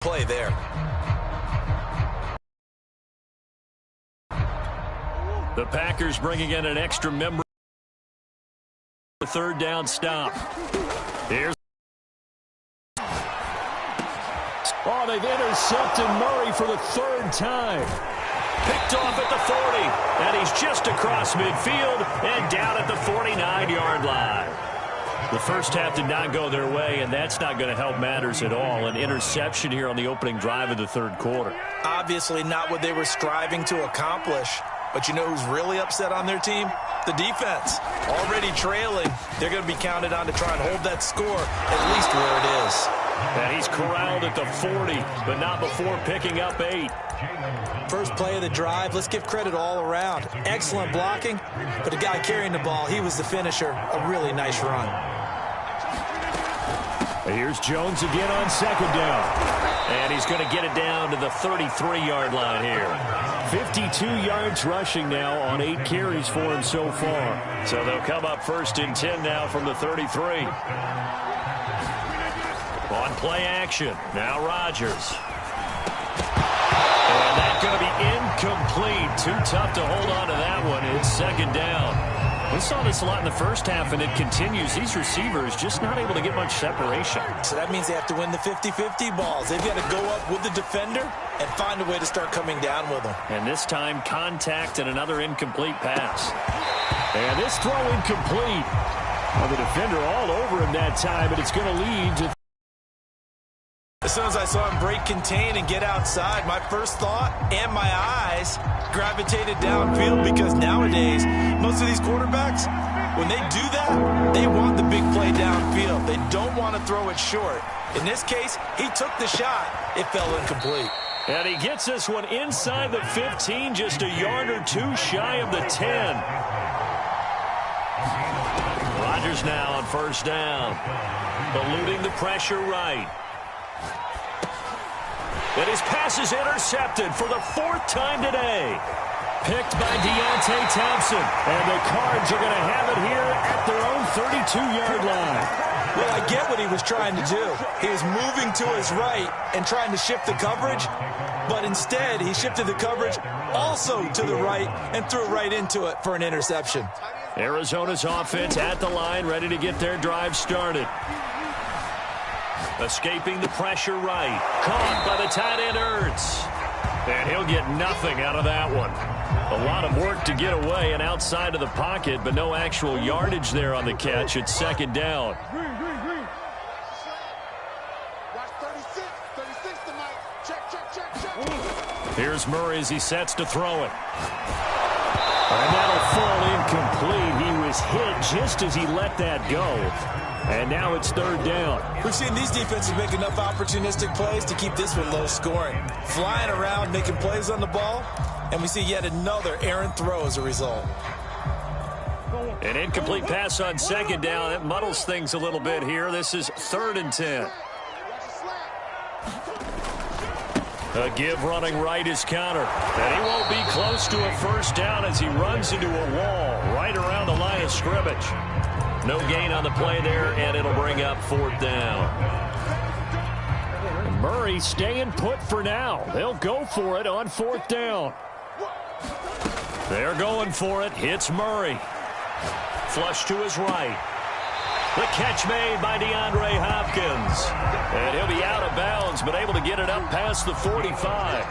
Play there. The Packers bringing in an extra member. Third down stop. Here's. Oh, they've intercepted Murray for the third time. Picked off at the 40, and he's just across midfield and down at the 49-yard line. The first half did not go their way, and that's not going to help matters at all. An interception here on the opening drive of the third quarter. Obviously not what they were striving to accomplish. But you know who's really upset on their team? The defense. Already trailing. They're going to be counted on to try and hold that score at least where it is. And he's corralled at the 40, but not before picking up 8. First play of the drive, let's give credit all around. Excellent blocking, but the guy carrying the ball, he was the finisher. A really nice run. Here's Jones again on second down. And he's going to get it down to the 33-yard line here. 52 yards rushing now on 8 carries for him so far. So they'll come up first and 10 now from the 33. On play action, now Rodgers. And that's going to be incomplete. Too tough to hold on to that one. It's second down. We saw this a lot in the first half, and it continues. These receivers just not able to get much separation. So that means they have to win the 50-50 balls. They've got to go up with the defender and find a way to start coming down with them. And this time, contact and another incomplete pass. And this throw incomplete. Well, the defender all over him that time, and it's going to lead to... As soon as I saw him break contain and get outside, my first thought and my eyes gravitated downfield, because nowadays, most of these quarterbacks, when they do that, they want the big play downfield. They don't want to throw it short. In this case, he took the shot. It fell incomplete. And he gets this one inside the 15, just a yard or two shy of the 10. Rodgers now on first down. Eluding the pressure right. And his pass is intercepted for the 4th time today. Picked by Deontay Thompson. And the Cards are going to have it here at their own 32-yard line. Well, I get what he was trying to do. He was moving to his right and trying to shift the coverage. But instead, he shifted the coverage also to the right and threw right into it for an interception. Arizona's offense at the line, ready to get their drive started. Escaping the pressure right. Caught by the tight end, Ertz. And he'll get nothing out of that one. A lot of work to get away and outside of the pocket, but no actual yardage there on the catch. It's second down. Here's Murray as he sets to throw it. And that'll fall incomplete. He was hit just as he let that go. And now it's third down. We've seen these defenses make enough opportunistic plays to keep this one low scoring. Flying around, making plays on the ball, and we see yet another errant throw as a result. An incomplete pass on second down. That muddles things a little bit here. This is 3rd and 10. A give running right is counter. And he won't be close to a first down as he runs into a wall right around the line of scrimmage. No gain on the play there, and it'll bring up 4th down. And Murray staying put for now. They'll go for it on 4th down. They're going for it. Hits Murray. Flush to his right. The catch made by DeAndre Hopkins. And he'll be out of bounds, but able to get it up past the 45.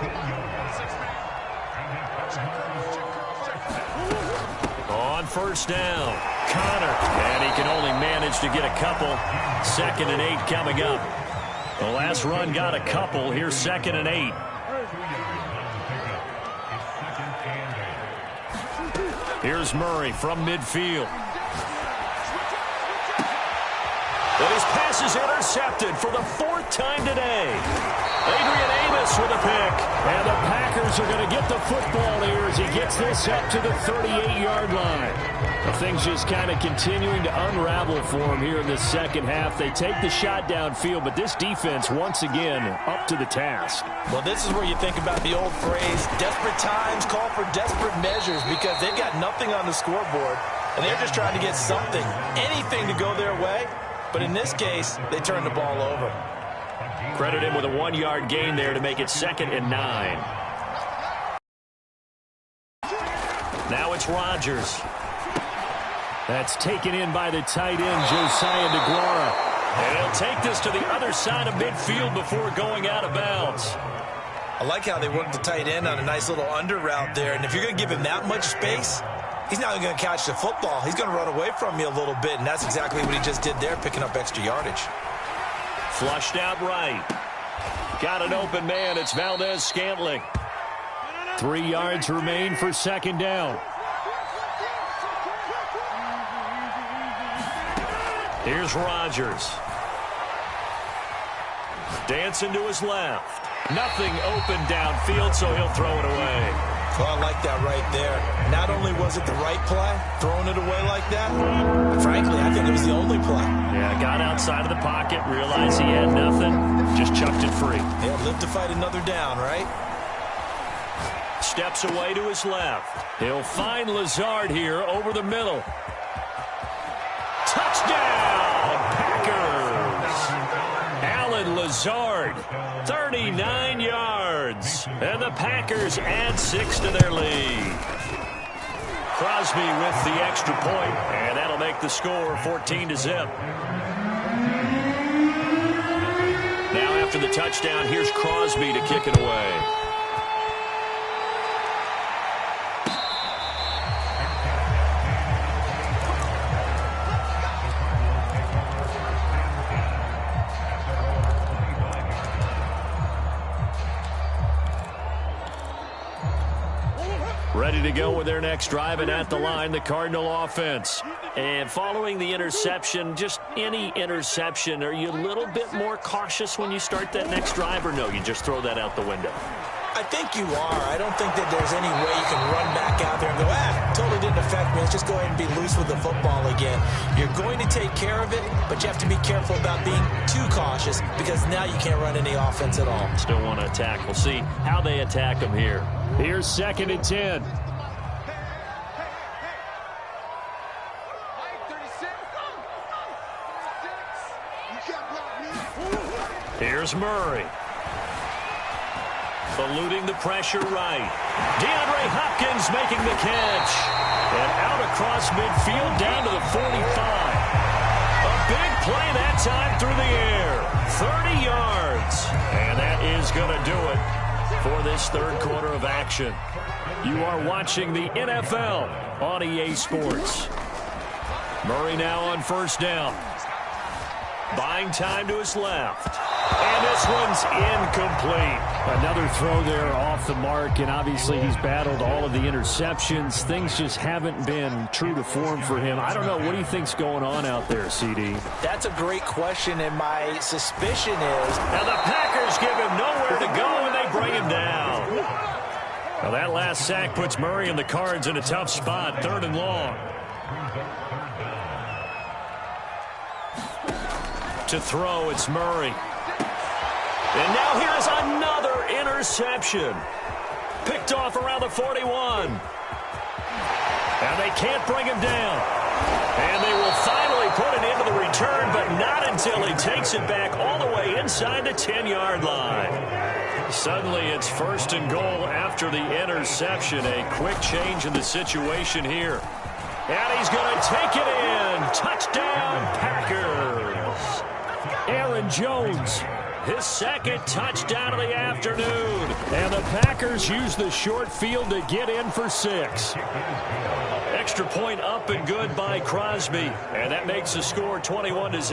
On first down, Connor. And he can only manage to get a couple. 2nd and 8 coming up. The last run got a couple. Here's 2nd and 8. Here's Murray from midfield. But his pass is intercepted for the 4th time today. Adrian Amos with a pick. And the Packers are going to get the football here as he gets this up to the 38-yard line. The things just kind of continuing to unravel for him here in the second half. They take the shot downfield, but this defense, once again, up to the task. Well, this is where you think about the old phrase, desperate times call for desperate measures, because they've got nothing on the scoreboard, and they're just trying to get something, anything to go their way. But in this case, they turn the ball over. Credit him with a 1-yard gain there to make it 2nd and 9. Now it's Rodgers. That's taken in by the tight end, Josiah DeGuara. And he'll take this to the other side of midfield before going out of bounds. I like how they work the tight end on a nice little under route there. And if you're going to give him that much space, he's not going to catch the football. He's going to run away from you a little bit, and that's exactly what he just did there, picking up extra yardage. Flushed out right. Got an open man. It's Valdez-Scantling. 3 yards remain for 2nd down. Here's Rodgers. Dancing to his left. Nothing open downfield, so he'll throw it away. Well, I like that right there. Not only was it the right play, throwing it away like that, but frankly, I think it was the only play. Yeah, got outside of the pocket, realized he had nothing, just chucked it free. Yeah, live to fight another down, right? Steps away to his left. He'll find Lazard here over the middle. Touchdown, Packers! Alan Lazard, 39 yards. And the Packers add 6 to their lead. Crosby with the extra point, and that'll make the score 14-0. Now after the touchdown, here's Crosby to kick it away. Ready to go with their next drive, and at the line, the Cardinal offense. And following the interception, just any interception, are you a little bit more cautious when you start that next drive, or no, you just throw that out the window? I think you are. I don't think that there's any way you can run back out there and go, totally didn't affect me. Let's just go ahead and be loose with the football again. You're going to take care of it, but you have to be careful about being too cautious because now you can't run any offense at all. Still want to attack. We'll see how they attack them here. Here's 2nd and 10. Here's Murray. Eluding the pressure right. DeAndre Hopkins making the catch. And out across midfield down to the 45. A big play that time through the air. 30 yards. And that is going to do it for this 3rd quarter of action. You are watching the NFL on EA Sports. Murray now on 1st down. Buying time to his left. And this one's incomplete. Another throw there off the mark, and obviously he's battled all of the interceptions. Things just haven't been true to form for him. I don't know. What do you think's going on out there, CD? That's a great question, and my suspicion is... Now the Packers give him nowhere to go, and they bring him down. Now that last sack puts Murray and the Cards in a tough spot, 3rd and long. To throw, it's Murray. And now here's another interception. Picked off around the 41. And they can't bring him down. And they will finally put it into the return, but not until he takes it back all the way inside the 10-yard line. Suddenly it's 1st and goal after the interception. A quick change in the situation here. And he's going to take it in. Touchdown, Packers. Aaron Jones, his 2nd touchdown of the afternoon. And the Packers use the short field to get in for 6. Extra point up and good by Crosby. And that makes the score 21-0.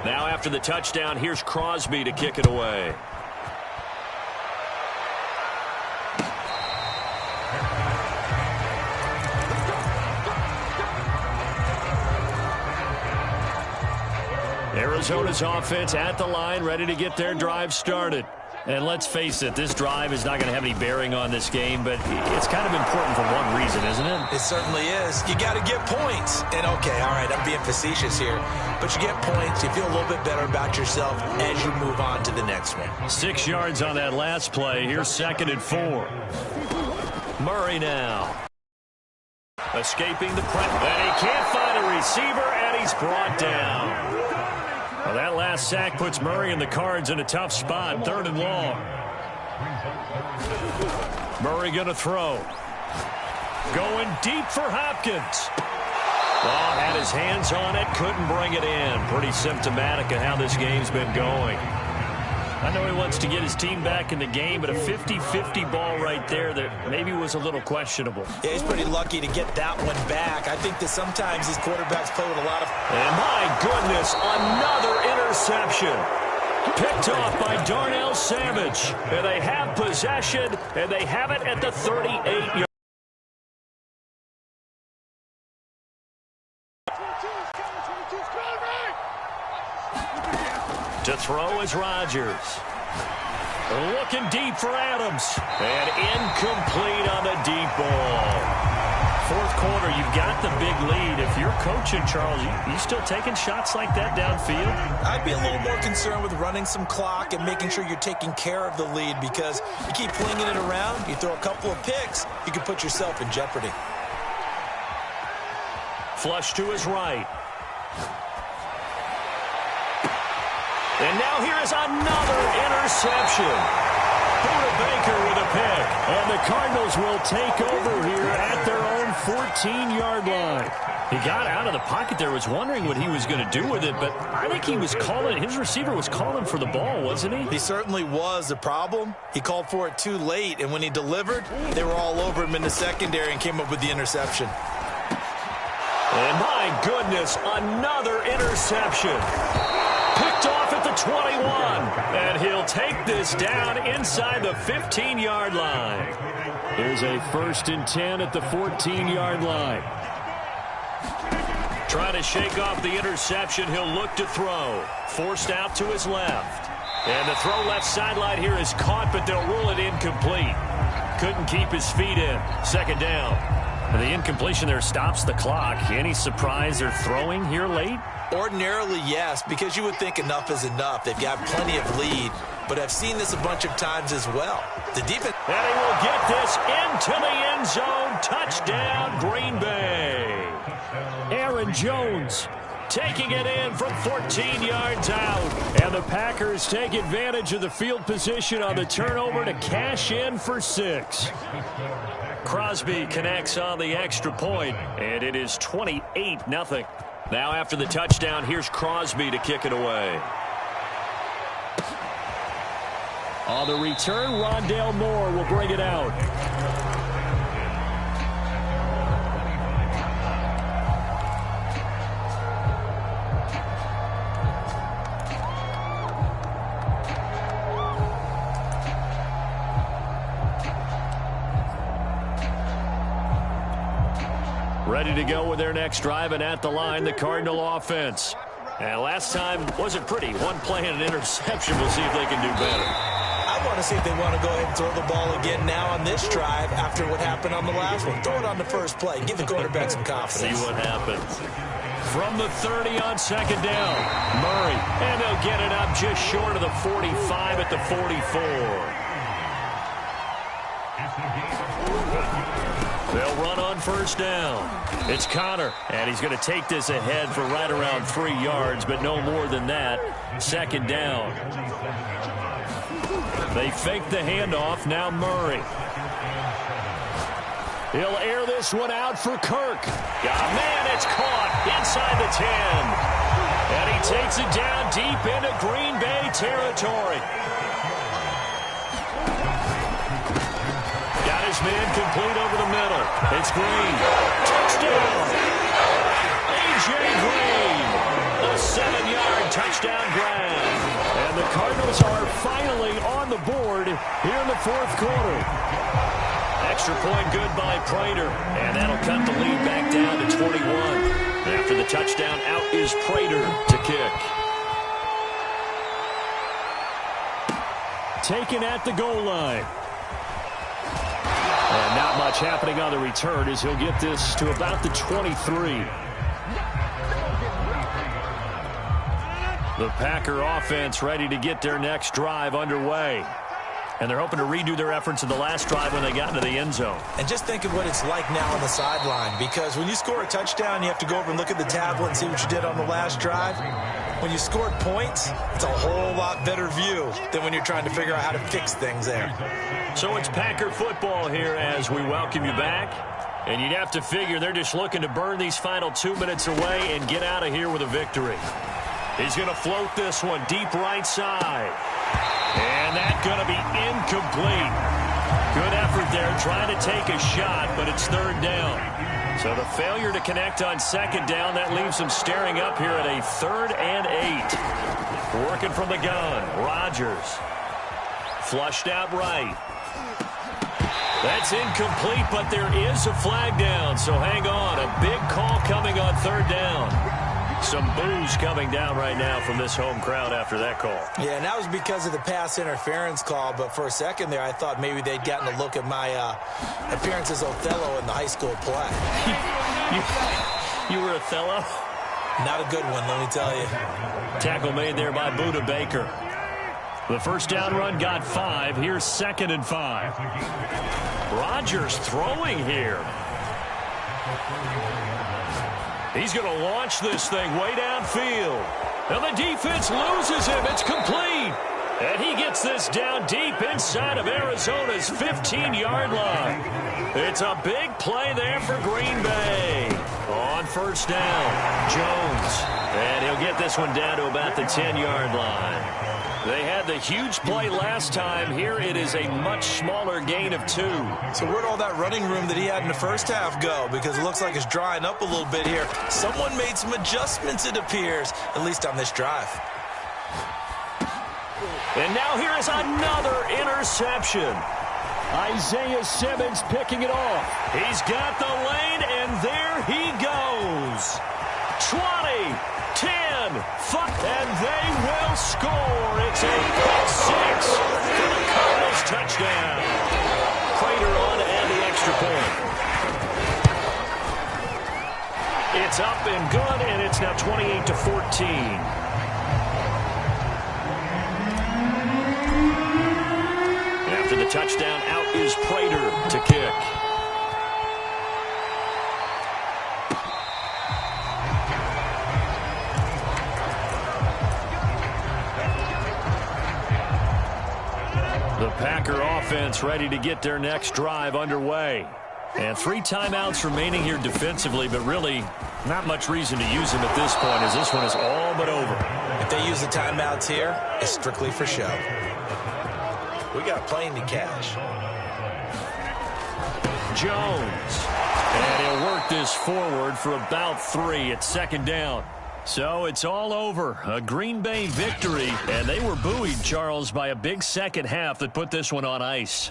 Now after the touchdown, here's Crosby to kick it away. Arizona's offense at the line, ready to get their drive started. And let's face it, this drive is not going to have any bearing on this game, but it's kind of important for one reason, isn't it? It certainly is. You got to get points. And, okay, all right, I'm being facetious here. But you get points, you feel a little bit better about yourself as you move on to the next one. 6 yards on that last play. Here's 2nd and 4. Murray now. Escaping the press. And he can't find a receiver, and he's brought down. Well, that last sack puts Murray and the Cards in a tough spot, 3rd and long. Murray going to throw. Going deep for Hopkins. Well, had his hands on it, couldn't bring it in. Pretty symptomatic of how this game's been going. I know he wants to get his team back in the game, but a 50-50 ball right there that maybe was a little questionable. Yeah, he's pretty lucky to get that one back. I think that sometimes these quarterbacks play with a lot of... And my goodness, another interception. Picked off by Darnell Savage. And they have possession, and they have it at the 38-yard. To throw is Rodgers. Looking deep for Adams. And incomplete on the deep ball. 4th quarter, you've got the big lead. If you're coaching, Charles, you still taking shots like that downfield? I'd be a little more concerned with running some clock and making sure you're taking care of the lead, because you keep flinging it around, you throw a couple of picks, you can put yourself in jeopardy. Flush to his right. And now here is another interception. Buda Baker with a pick. And the Cardinals will take over here at their own 14-yard line. He got out of the pocket there, was wondering what he was going to do with it, but I think he was calling, his receiver was calling for the ball, wasn't he? He certainly was. The problem, he called for it too late, and when he delivered, they were all over him in the secondary and came up with the interception. And my goodness, another interception. Picked off at the 21, and he'll take this down inside the 15-yard line. There's a 1st and 10 at the 14-yard line. Trying to shake off the interception, he'll look to throw. Forced out to his left. And the throw left sideline here is caught, but they'll rule it incomplete. Couldn't keep his feet in. 2nd down. And the incompletion there stops the clock. Any surprise they're throwing here late? Ordinarily, yes, because you would think enough is enough. They've got plenty of lead, but I've seen this a bunch of times as well. The defense... And he will get this into the end zone. Touchdown, Green Bay. Aaron Jones taking it in from 14 yards out. And the Packers take advantage of the field position on the turnover to cash in for 6. Crosby connects on the extra point, and it is 28-0. Now after the touchdown, here's Crosby to kick it away. On the return, Rondale Moore will bring it out. Ready to go with their next drive, and at the line, the Cardinal offense. And last time wasn't pretty. One play and an interception. We'll see if they can do better. I want to see if they want to go ahead and throw the ball again now on this drive after what happened on the last one. Throw it on the first play. Give the quarterback some confidence. See what happens. From the 30 on 2nd down, Murray. And they'll get it up just short of the 45 at the 44. They'll run on 1st down. It's Connor, and he's going to take this ahead for right around 3 yards, but no more than that. 2nd down. They fake the handoff. Now Murray. He'll air this one out for Kirk. Man, it's caught inside the 10. And he takes it down deep into Green Bay territory. Man complete over the middle. It's Green. Touchdown. A.J. Green. A 7-yard touchdown grab. And the Cardinals are finally on the board here in the 4th quarter. Extra point good by Prater. And that'll cut the lead back down to 21. After the touchdown, out is Prater to kick. Taken at the goal line. And not much happening on the return as he'll get this to about the 23. The Packer offense ready to get their next drive underway. And they're hoping to redo their efforts in the last drive when they got into the end zone. And just think of what it's like now on the sideline, because when you score a touchdown, you have to go over and look at the tablet and see what you did on the last drive. when you scored points, it's a whole lot better view than when you're trying to figure out how to fix things there. So it's Packer football here as we welcome you back. And you'd have to figure they're just looking to burn these final 2 minutes away and get out of here with a victory. He's going to float this one deep right side. And that's going to be incomplete. Good effort there trying to take a shot, but it's third down. So the failure to connect on second down, that leaves them staring up here at a 3rd and 8. Working from the gun, Rodgers. Flushed out right. That's incomplete, but there is a flag down, so hang on. A big call coming on third down. Some boos coming down right now from this home crowd after that call. Yeah, and that was because of the pass interference call, but for a second there I thought maybe they'd gotten a look at my appearance as Othello in the high school play. You were Othello? Not a good one, let me tell you. Tackle made there by Budda Baker. The first down run got 5. Here's 2nd and 5. Rodgers throwing here. He's going to launch this thing way downfield. And the defense loses him. It's complete. And he gets this down deep inside of Arizona's 15-yard line. It's a big play there for Green Bay. On first down, Jones. And he'll get this one down to about the 10-yard line. They had the huge play last time. Here it is a much smaller gain of 2. So where'd all that running room that he had in the first half go? Because it looks like it's drying up a little bit here. Someone made some adjustments, it appears, at least on this drive. And now here is another interception. Isaiah Simmons picking it off. He's got the lane, and there he goes. 20, 10, 5, and they will score. It's a pick 6 for the Cardinals touchdown. Prater on to add the extra point. It's up and good, and it's now 28-14. After the touchdown, out is Prater to kick. The Packer offense ready to get their next drive underway. And 3 timeouts remaining here defensively, but really not much reason to use them at this point as this one is all but over. If they use the timeouts here, it's strictly for show. We got a plane to catch. Jones. And he'll work this forward for about 3 at second down. So it's all over. A Green Bay victory. And they were buoyed, Charles, by a big second half that put this one on ice.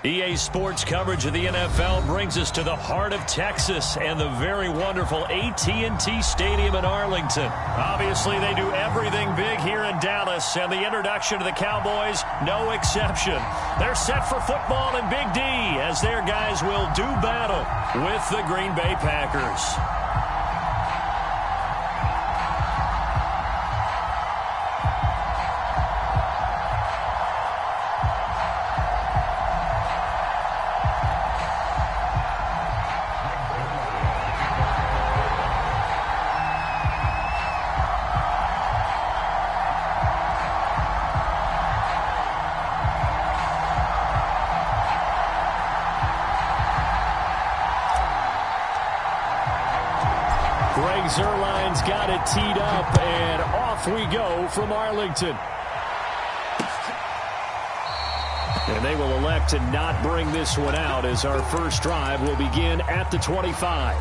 EA Sports coverage of the NFL brings us to the heart of Texas and the very wonderful AT&T Stadium in Arlington. Obviously, they do everything big here in Dallas, and the introduction to the Cowboys, no exception. They're set for football in Big D as their guys will do battle with the Green Bay Packers. Zerline's got it teed up, and off we go from Arlington. And they will elect to not bring this one out as our first drive will begin at the 25.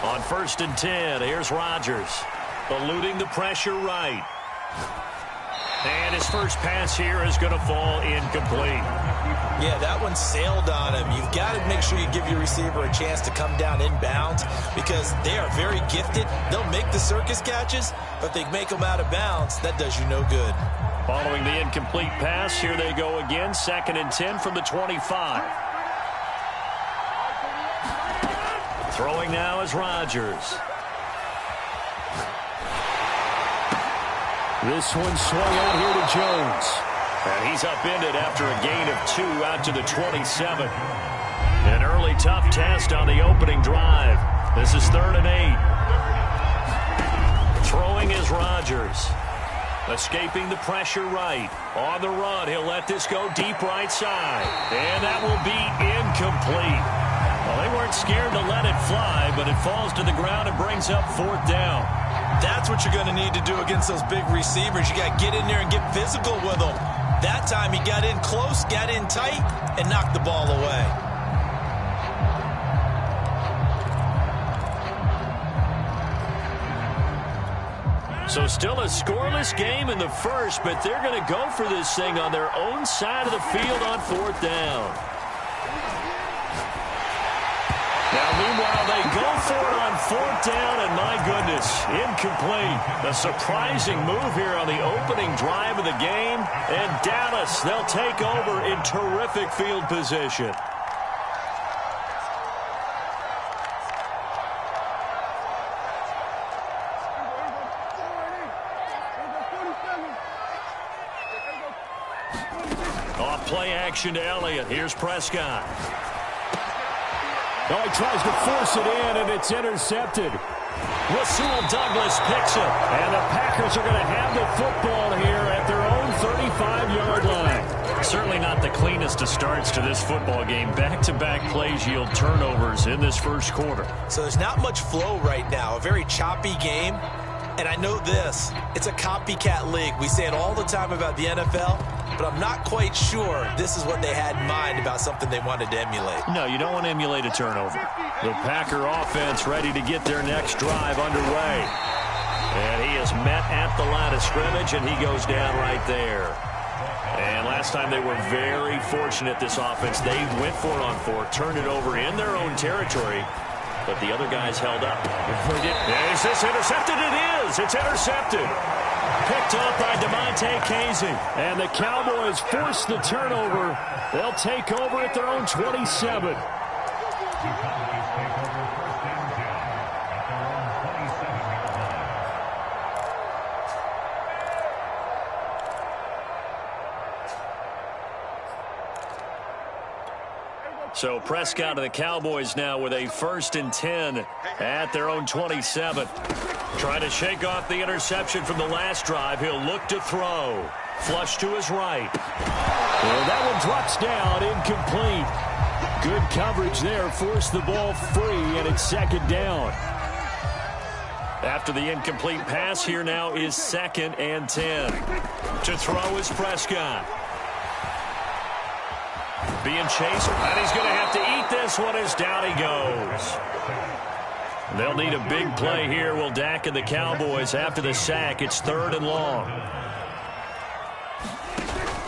On 1st and 10, here's Rodgers, eluding the pressure right. And his first pass here is going to fall incomplete. Yeah, that one sailed on him. You've got to make sure you give your receiver a chance to come down inbounds because they are very gifted. They'll make the circus catches, but if they make them out of bounds, that does you no good. Following the incomplete pass, here they go again, 2nd and 10 from the 25. Throwing now is Rodgers. This one swung out here to Jones. And he's upended after a gain of 2 out to the 27. An early tough test on the opening drive. This is 3rd and 8. Throwing is Rodgers. Escaping the pressure right. On the run, he'll let this go deep right side. And that will be incomplete. Well, they weren't scared to let it fly, but it falls to the ground and brings up 4th down. That's what you're going to need to do against those big receivers. You got to get in there and get physical with them. That time he got in close, got in tight, and knocked the ball away. So still a scoreless game in the first, but they're going to go for this thing on their own side of the field on 4th down. Now, meanwhile, they go for it on 4th down, and my goodness, incomplete. A surprising move here on the opening drive of the game. And Dallas, they'll take over in terrific field position. Off play action to Elliott. Here's Prescott. Oh, he tries to force it in, and it's intercepted. Rasul Douglas picks it, and the Packers are going to have the football here at their own 35-yard line. Certainly not the cleanest of starts to this football game. Back-to-back plays yield turnovers in this first quarter. So there's not much flow right now. A very choppy game. And I know this, it's a copycat league. We say it all the time about the NFL, but I'm not quite sure this is what they had in mind about something they wanted to emulate. No, you don't want to emulate a turnover. The Packer offense ready to get their next drive underway. And he is met at the line of scrimmage, and he goes down right there. And last time they were very fortunate, this offense. They went for it on 4th, turned it over in their own territory. But the other guys held up. Is this intercepted? It is. It's intercepted. Picked up by DeMonte Casey. And the Cowboys force the turnover. They'll take over at their own 27. So Prescott of the Cowboys now with a 1st and 10 at their own 27. Trying to shake off the interception from the last drive. He'll look to throw. Flush to his right. And that one drops down, incomplete. Good coverage there, forced the ball free, and it's second down. After the incomplete pass, here now is 2nd and 10. To throw is Prescott. Being chased, and he's going to have to eat this one as down he goes. They'll need a big play here, will Dak and the Cowboys after the sack. It's 3rd and long.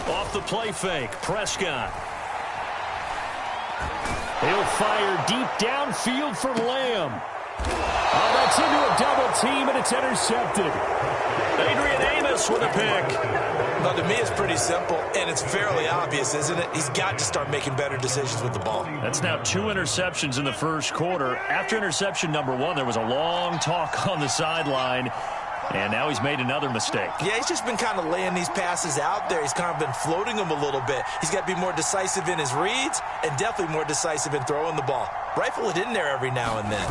Off the play fake, Prescott. He'll fire deep downfield for Lamb. Oh, that's into a double team, and it's intercepted. Adrian Amos with a pick. Well, to me, it's pretty simple, and it's fairly obvious, isn't it? He's got to start making better decisions with the ball. That's now 2 interceptions in the first quarter. After interception number 1, there was a long talk on the sideline, and now he's made another mistake. Yeah, he's just been kind of laying these passes out there. He's kind of been floating them a little bit. He's got to be more decisive in his reads and definitely more decisive in throwing the ball. Rifle it in there every now and then.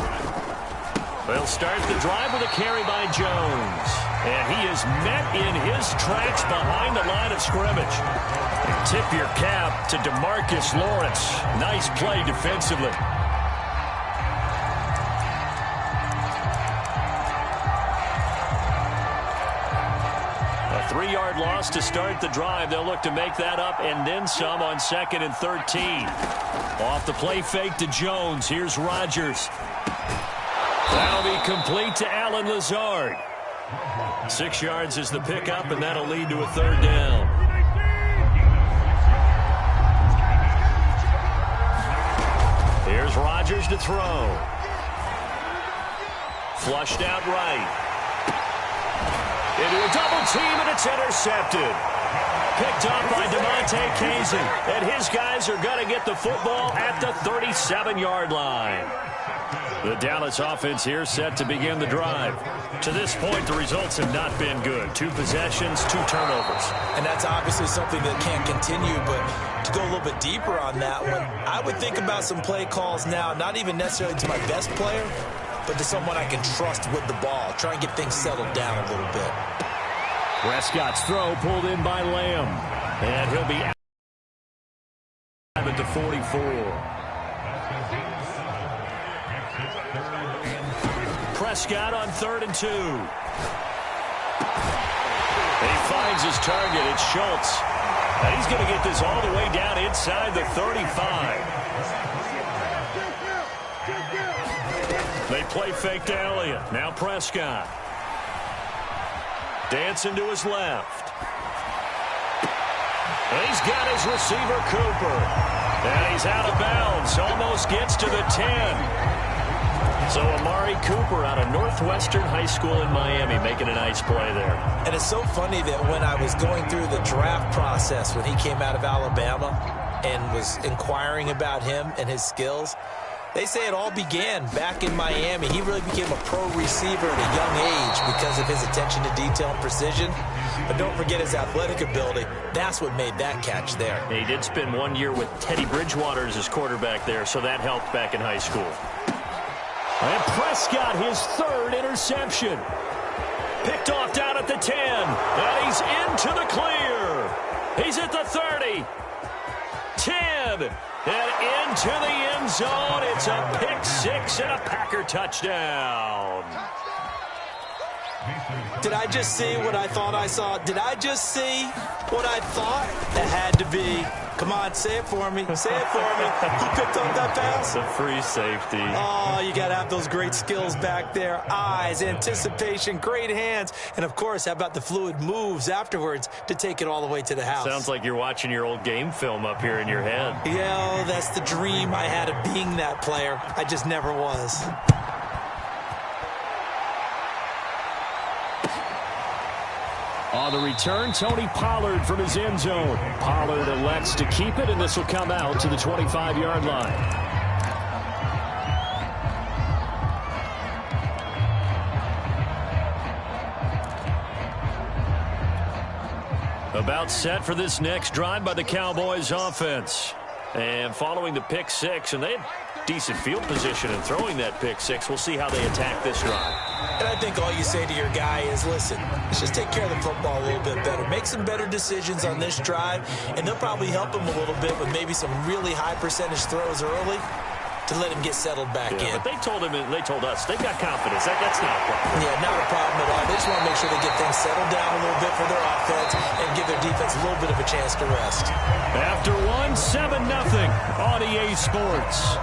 They'll start the drive with a carry by Jones. And he is met in his tracks behind the line of scrimmage. And tip your cap to DeMarcus Lawrence. Nice play defensively. A 3-yard loss to start the drive. They'll look to make that up and then some on 2nd and 13. Off the play fake to Jones. Here's Rodgers. That'll be complete to Allen Lazard. 6 yards is the pickup, and that'll lead to a 3rd down. Here's Rodgers to throw. Flushed out right. Into a double team, and it's intercepted. Picked up by DeMonte Casey. And his guys are going to get the football at the 37-yard line. The Dallas offense here set to begin the drive. To this point, the results have not been good. 2 possessions, 2 turnovers. And that's obviously something that can't continue, but to go a little bit deeper on that one, I would think about some play calls now, not even necessarily to my best player, but to someone I can trust with the ball. Try and get things settled down a little bit. Prescott's throw pulled in by Lamb. And he'll be out at the 44. Prescott on 3rd and 2. And he finds his target. It's Schultz. And he's going to get this all the way down inside the 35. They play fake to Elliott. Now Prescott. Dancing to his left. And he's got his receiver, Cooper. And he's out of bounds. Almost gets to the 10. So Amari Cooper out of Northwestern High School in Miami making a nice play there. And it's so funny that when I was going through the draft process when he came out of Alabama and was inquiring about him and his skills, they say it all began back in Miami. He really became a pro receiver at a young age because of his attention to detail and precision. But don't forget his athletic ability. That's what made that catch there. He did spend 1 year with Teddy Bridgewater as his quarterback there, so that helped back in high school. And Prescott, his 3rd interception. Picked off down at the 10. And he's into the clear. He's at the 30. 10. And into the end zone. It's a pick 6 and a Packer touchdown. Did I just see what I thought I saw? Did I just see what I thought? It had to be. Come on, say it for me. Say it for me. He picked up that pass. It's a free safety. Oh, you got to have those great skills back there. Eyes, anticipation, great hands. And, of course, how about the fluid moves afterwards to take it all the way to the house? Sounds like you're watching your old game film up here in your head. Yeah, that's the dream I had of being that player. I just never was. On the return, Tony Pollard from his end zone. Pollard elects to keep it, and this will come out to the 25-yard line. About set for this next drive by the Cowboys offense. And following the pick 6, and they had decent field position in throwing that pick 6. We'll see how they attack this drive. And I think all you say to your guy is, listen, let's just take care of the football a little bit better. Make some better decisions on this drive, and they'll probably help him a little bit with maybe some really high percentage throws early to let him get settled back in. But they told us, they've got confidence. That's not a problem. Yeah, not a problem at all. They just want to make sure they get things settled down a little bit for their offense and give their defense a little bit of a chance to rest. After one, 7-0 on EA Sports.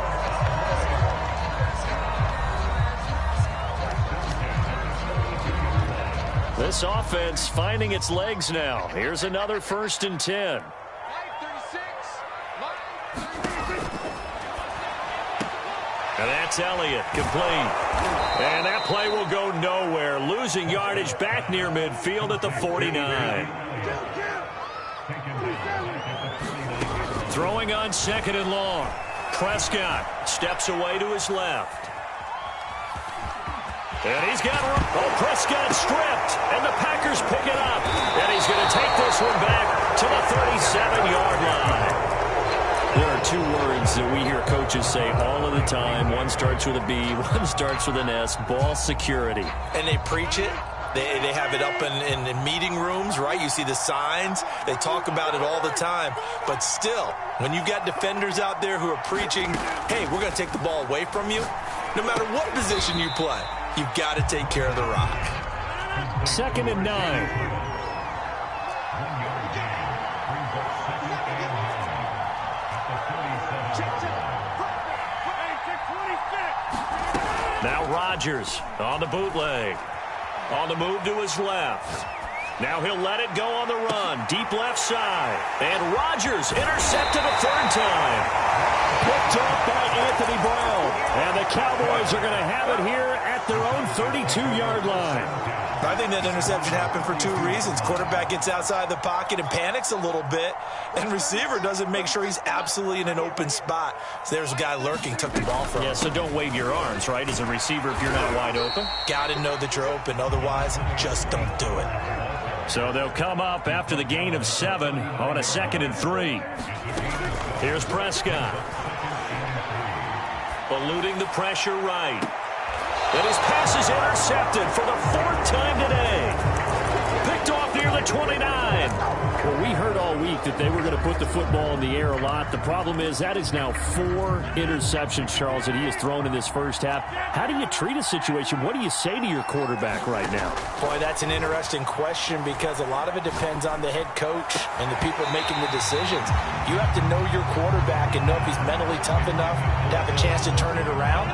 This offense finding its legs now. Here's another 1st and 10. And that's Elliott, complete. And that play will go nowhere. Losing yardage back near midfield at the 49. Throwing on 2nd and long. Prescott steps away to his left. And he's got room. Oh, Prescott stripped. And the Packers pick it up. And he's going to take this one back to the 37-yard line. There are 2 words that we hear coaches say all of the time. One starts with a B, one starts with an S. Ball security. And they preach it. They have it up in meeting rooms, right? You see the signs. They talk about it all the time. But still, when you've got defenders out there who are preaching, hey, we're going to take the ball away from you, no matter what position you play, you've got to take care of the rock. 2nd and 9. Now Rodgers on the bootleg. On the move to his left. Now he'll let it go on the run. Deep left side. And Rodgers intercepted a 3rd time. Picked off by Anthony Brown. And the Cowboys are going to have it here at their own 32-yard line. I think that interception happened for 2 reasons. Quarterback gets outside the pocket and panics a little bit, and receiver doesn't make sure he's absolutely in an open spot. So there's a guy lurking, took the ball from him. Yeah, so don't wave your arms, right, as a receiver if you're not wide open. Got to know that you're open. Otherwise, just don't do it. So they'll come up after the gain of 7 on a 2nd and 3. Here's Prescott. Eluding the pressure right. And his pass is intercepted for the 4th time today. Picked off near the 29. Well, we heard all week that they were going to put the football in the air a lot. The problem is that is now 4 interceptions, Charles, that he has thrown in this first half. How do you treat a situation? What do you say to your quarterback right now? Boy, that's an interesting question because a lot of it depends on the head coach and the people making the decisions. You have to know your quarterback and know if he's mentally tough enough to have a chance to turn it around.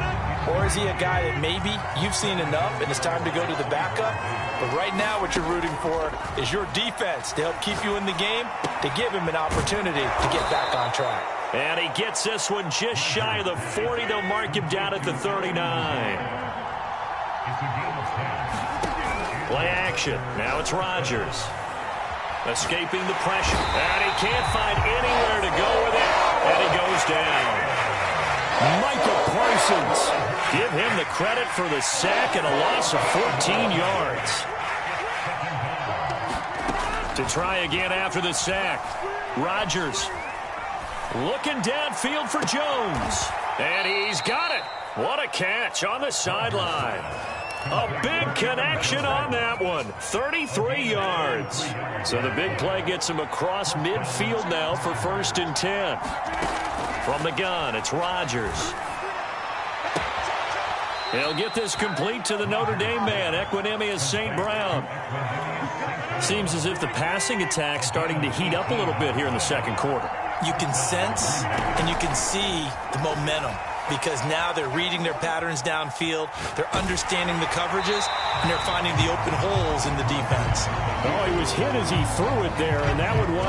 Or is he a guy that maybe you've seen enough and it's time to go to the backup? But right now what you're rooting for is your defense to help keep you in the game, to give him an opportunity to get back on track. And he gets this one just shy of the 40. They'll mark him down at the 39. Play action. Now it's Rodgers. Escaping the pressure. And he can't find anywhere to go with it. And he goes down. Micah Parsons. Give him the credit for the sack and a loss of 14 yards. To try again after the sack. Rodgers looking downfield for Jones. And he's got it. What a catch on the sideline. A big connection on that one. 33 yards. So the big play gets him across midfield now for 1st and 10. From the gun, it's Rodgers. He'll get this complete to the Notre Dame man, Equinemius St. Brown. Seems as if the passing attack's starting to heat up a little bit here in the 2nd quarter. You can sense and you can see the momentum because now they're reading their patterns downfield, they're understanding the coverages, and they're finding the open holes in the defense. Oh, he was hit as he threw it there, and that would wind